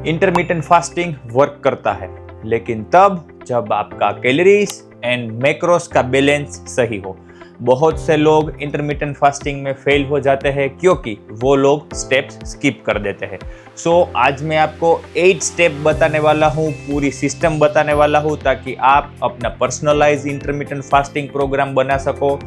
Intermittent fasting work करता है, लेकिन तब जब आपका कैलोरीज एंड मैक्रोस का बैलेंस सही हो। बहुत से लोग इंटरमिटेंट फास्टिंग में फेल हो जाते हैं क्योंकि वो लोग स्टेप्स स्किप कर देते हैं। आज मैं आपको 8 स्टेप बताने वाला हूँ, पूरी सिस्टम बताने वाला हूँ ताकि आप अपना पर्सनलाइज इंटरमिटेंट फास्टिंग प्रोग्राम बना सको।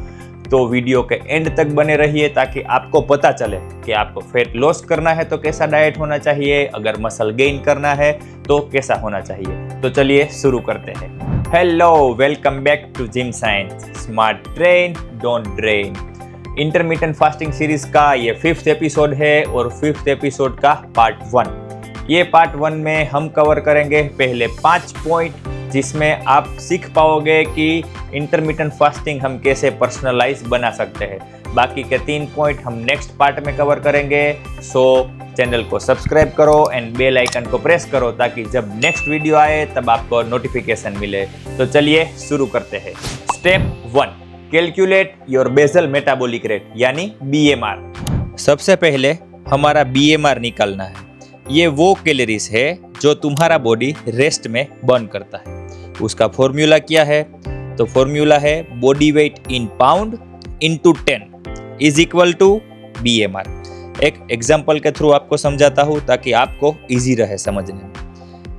तो वीडियो के एंड तक बने रहिए ताकि आपको पता चले कि आपको फैट लॉस करना है तो कैसा डाइट होना चाहिए, अगर मसल गेन करना है तो कैसा होना चाहिए। तो चलिए शुरू करते हैं। Hello, welcome back to gym science, smart train don't drain. Intermittent fasting series का ये 5th एपिसोड है और 5th एपिसोड का पार्ट 1। ये पार्ट 1 में हम कवर करेंगे पहले 5 पॉइंट, जिसमें आप सीख पाओगे कि इंटरमिटेंट फास्टिंग हम कैसे पर्सनलाइज बना सकते हैं। बाकी के 3 पॉइंट हम नेक्स्ट पार्ट में कवर करेंगे। चैनल को सब्सक्राइब करो एंड बेल आइकन को प्रेस करो ताकि जब नेक्स्ट वीडियो आए तब आपको नोटिफिकेशन मिले। तो चलिए शुरू करते हैं। Step 1, calculate your basal metabolic rate यानी BMR। सबसे पहले हमारा BMR निकालना है। ये वो कैलोरीज है जो तुम्हारा बॉडी रेस्ट में बर्न करता है। उसका फॉर्मूला क्या है? तो फॉर्मूला है body weight in pound into 10 is equal to BMR। एक एग्जाम्पल के थ्रू आपको समझाता हूँ ताकि आपको इजी रहे समझने में।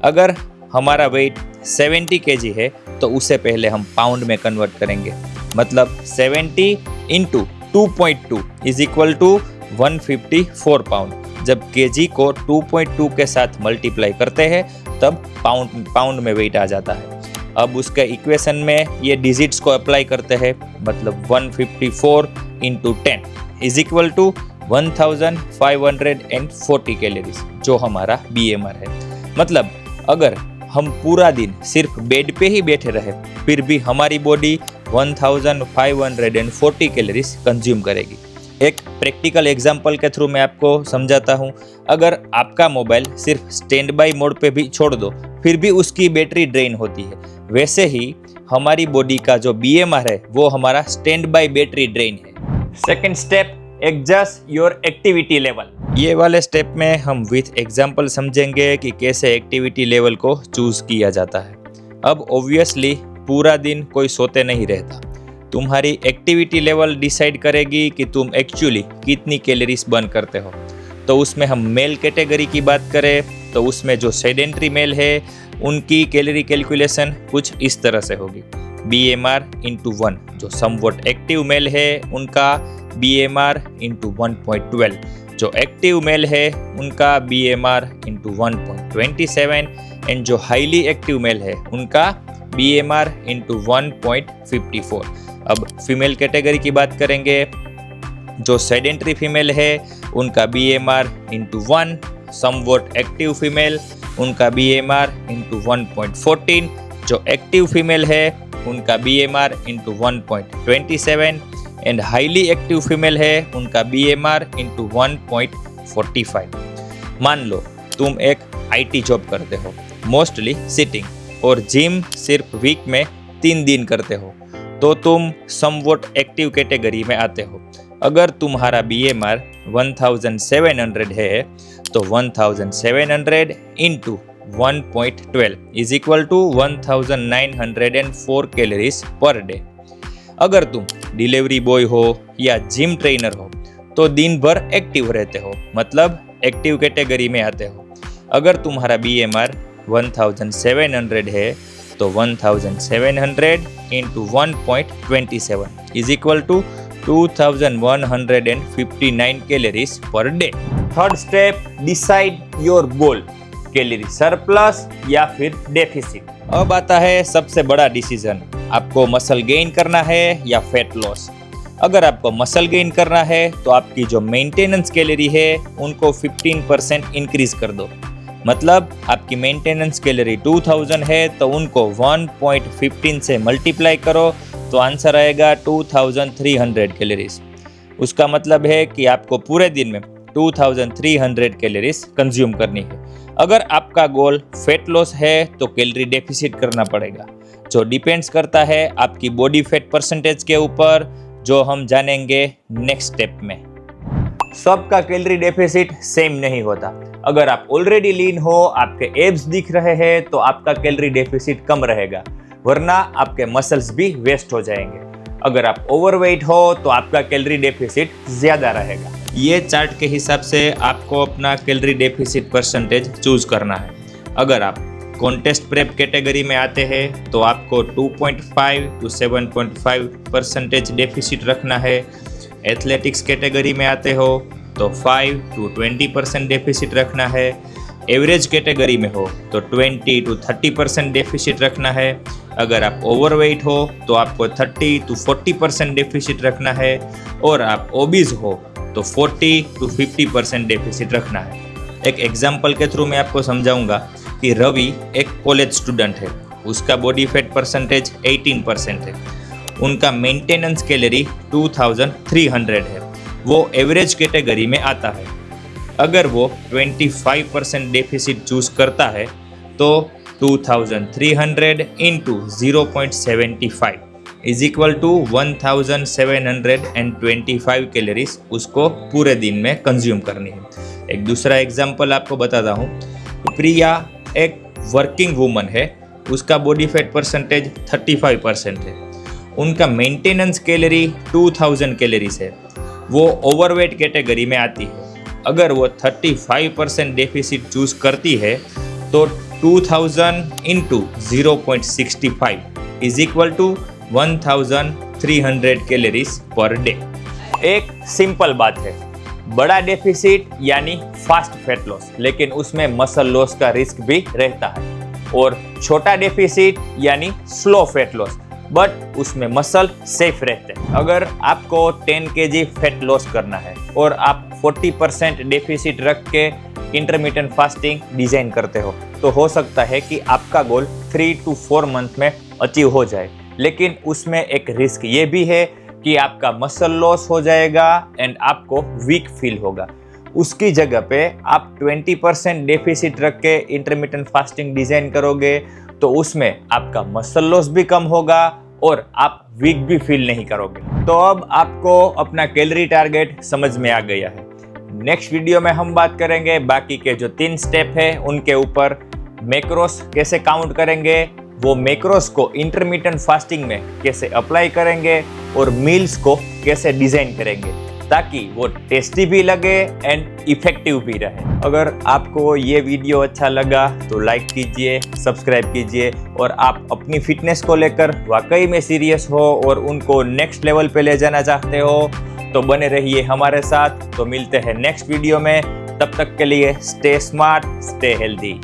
अगर हमारा वेट 70 kg है तो उससे पहले हम पाउंड में कन्वर्ट करेंगे, मतलब 70 into 2.2 is equal to 154 pound. जब केजी को 2.2 के साथ मल्टीप्लाई करते हैं तब पाउंड में वेट आ जाता है। अब उसके इक्वेशन में ये डिजिट्स को अप्लाई करते हैं, मतलब 154 into 10 is equal to 1540 calories, जो हमारा BMR है। मतलब अगर हम पूरा दिन सिर्फ बेड पे ही बैठे रहे फिर भी हमारी बॉडी 1540 कैलोरीज कंज्यूम करेगी। एक प्रैक्टिकल एग्जांपल के थ्रू मैं आपको समझाता हूँ। अगर आपका मोबाइल सिर्फ स्टैंड बाय मोड पे भी छोड़ दो फिर भी उसकी बैटरी ड्रेन होती है, वैसे ही हमारी बॉडी का जो BMR है वो हमारा स्टैंड बाय बैटरी ड्रेन है। Second step, adjust your activity level. ये वाले स्टेप में हम विथ एग्जांपल समझेंगे कि कैसे एक्टिविटी लेवल को चूज किया जाता है। अब ऑब्वियसली पूरा दिन कोई सोते नहीं रहता। तुम्हारी एक्टिविटी लेवल डिसाइड करेगी कि तुम एक्चुअली कितनी कैलोरीज बर्न करते हो। तो उसमें हम मेल कैटेगरी की बात करें तो उसमें जो सेडेंट्री मेल है उनकी कैलोरी कैलकुलेशन कुछ इस तरह से होगी। BMR into 1। जो समवॉट एक्टिव मेल है उनका BMR इंटू 1.12। जो एक्टिव मेल है उनका BMR इंटू 1.27 एंड जो हाईली एक्टिव मेल है उनका BMR इंटू 1.54। अब फीमेल कैटेगरी की बात करेंगे। जो सेडेंट्री फीमेल है उनका BMR into 1, somewhat active female उनका BMR इंटू 1.14। जो एक्टिव फीमेल है उनका BMR into 1.27 and highly active female है उनका BMR इंटू 1.45। मान लो तुम एक IT जॉब करते हो, मोस्टली सिटिंग, और जिम सिर्फ वीक में 3 दिन करते हो, तो तुम समवॉट एक्टिव कैटेगरी में आते हो। अगर तुम्हारा BMR 1700 है तो 1700 into 1.12 is equal to 1904 calories per day. अगर तुम डिलीवरी बॉय हो या जिम ट्रेनर हो तो दिन भर एक्टिव रहते हो, मतलब एक्टिव कैटेगरी में आते हो। अगर तुम्हारा BMR 1700 है तो 1700 into 1.27 is equal to 2159 calories per day. Third step, decide your goal, calorie surplus या फिर डेफिसिट। अब आता है सबसे बड़ा डिसीजन, आपको मसल गेन करना है या फैट लॉस। अगर आपको मसल गेन करना है तो आपकी जो मेंटेनेंस कैलोरी है उनको 15% इंक्रीज कर दो। मतलब आपकी मेंटेनेंस कैलोरी 2000 है तो उनको 1.15 से मल्टीप्लाई करो तो आंसर आएगा 2300 कैलोरीज। उसका मतलब है कि आपको पूरे दिन में 2300 कैलोरीज कंज्यूम करनी है। अगर आपका गोल फैट लॉस है तो कैलोरी डेफिसिट करना पड़ेगा, जो डिपेंड्स करता है आपकी बॉडी फैट परसेंटेज के ऊपर, जो हम जानेंगे नेक्स्ट स्टेप में। सबका कैलोरी डेफिसिट सेम नहीं होता। अगर आप ऑलरेडी लीन हो, आपके एब्स दिख रहे हैं, तो आपका कैलोरी डेफिसिट कम रहेगा, वरना आपके मसल्स भी वेस्ट हो जाएंगे। अगर आप ओवरवेट हो तो आपका कैलोरी डेफिसिट ज्यादा रहेगा। ये चार्ट के हिसाब से आपको अपना कैलोरी डेफिसिट परसेंटेज चूज करना है। अगर आप कॉन्टेस्ट प्रेप कैटेगरी में आते हैं तो आपको 2.5 to 7.5% डेफिसिट रखना है। एथलेटिक्स कैटेगरी में आते हो तो 5 to 20% डेफिसिट रखना है। एवरेज कैटेगरी में हो तो 20 to 30% डेफिसिट रखना है। अगर आप ओवरवेट हो तो आपको 30 to 40% डेफिसिट रखना है, और आप ओबीज हो तो 40 to 50% डेफिसिट रखना है। एक एग्जाम्पल के थ्रू मैं आपको समझाऊंगा कि रवि एक कॉलेज स्टूडेंट है, उसका बॉडी फैट परसेंटेज 18% है, उनका मेंटेनेंस कैलोरी 2300 है, वो एवरेज कैटेगरी में आता है। अगर वो 25% डेफिसिट चूज करता है तो 2300 into 0.75 is equal to 1725 calories उसको पूरे दिन में कंज्यूम करनी है। एक दूसरा एग्जांपल आपको बताता हूँ। प्रिया एक वर्किंग वुमन है, उसका बॉडी फैट परसेंटेज 35% है, उनका मेंटेनेंस कैलोरी 2000 कैलोरीज है, वो ओवरवेट कैटेगरी में आती है। अगर वो 35% डेफिसिट चूज करती है तो 2000 into 0.65 is equal to 1300 calories per day. एक सिंपल बात है, बड़ा डेफिसिट यानी फास्ट फैट लॉस, लेकिन उसमें मसल लॉस का रिस्क भी रहता है, और छोटा डेफिसिट यानी स्लो फैट लॉस, बट उसमें मसल सेफ रहते हैं। अगर आपको 10 kg फैट लॉस करना है और आप 40% डेफिसिट रख के इंटरमिटेंट फास्टिंग डिजाइन करते हो, तो हो सकता है कि आपका गोल 3 to 4 मंथ में अचीव हो जाए, लेकिन उसमें एक रिस्क ये भी है कि आपका मसल लॉस हो जाएगा एंड आपको वीक फील होगा। उसकी जगह पे आप 20% डेफिसिट रख के इंटरमिटेंट फास्टिंग डिजाइन करोगे तो उसमें आपका मसल लॉस भी कम होगा और आप वीक भी फील नहीं करोगे। तो अब आपको अपना कैलोरी टारगेट समझ में आ गया है। नेक्स्ट वीडियो में हम बात करेंगे बाकी के जो 3 स्टेप है उनके ऊपर। मैक्रोस कैसे काउंट करेंगे, वो मैक्रोस को इंटरमिटेंट फास्टिंग में कैसे अप्लाई करेंगे, और मील्स को कैसे डिजाइन करेंगे ताकि वो टेस्टी भी लगे एंड इफेक्टिव भी रहे। अगर आपको ये वीडियो अच्छा लगा तो लाइक कीजिए, सब्सक्राइब कीजिए, और आप अपनी फिटनेस को लेकर वाकई में सीरियस हो और उनको नेक्स्ट लेवल पे ले जाना चाहते हो तो बने रहिए हमारे साथ। तो मिलते हैं नेक्स्ट वीडियो में, तब तक के लिए स्टे स्मार्ट, स्टे हेल्दी।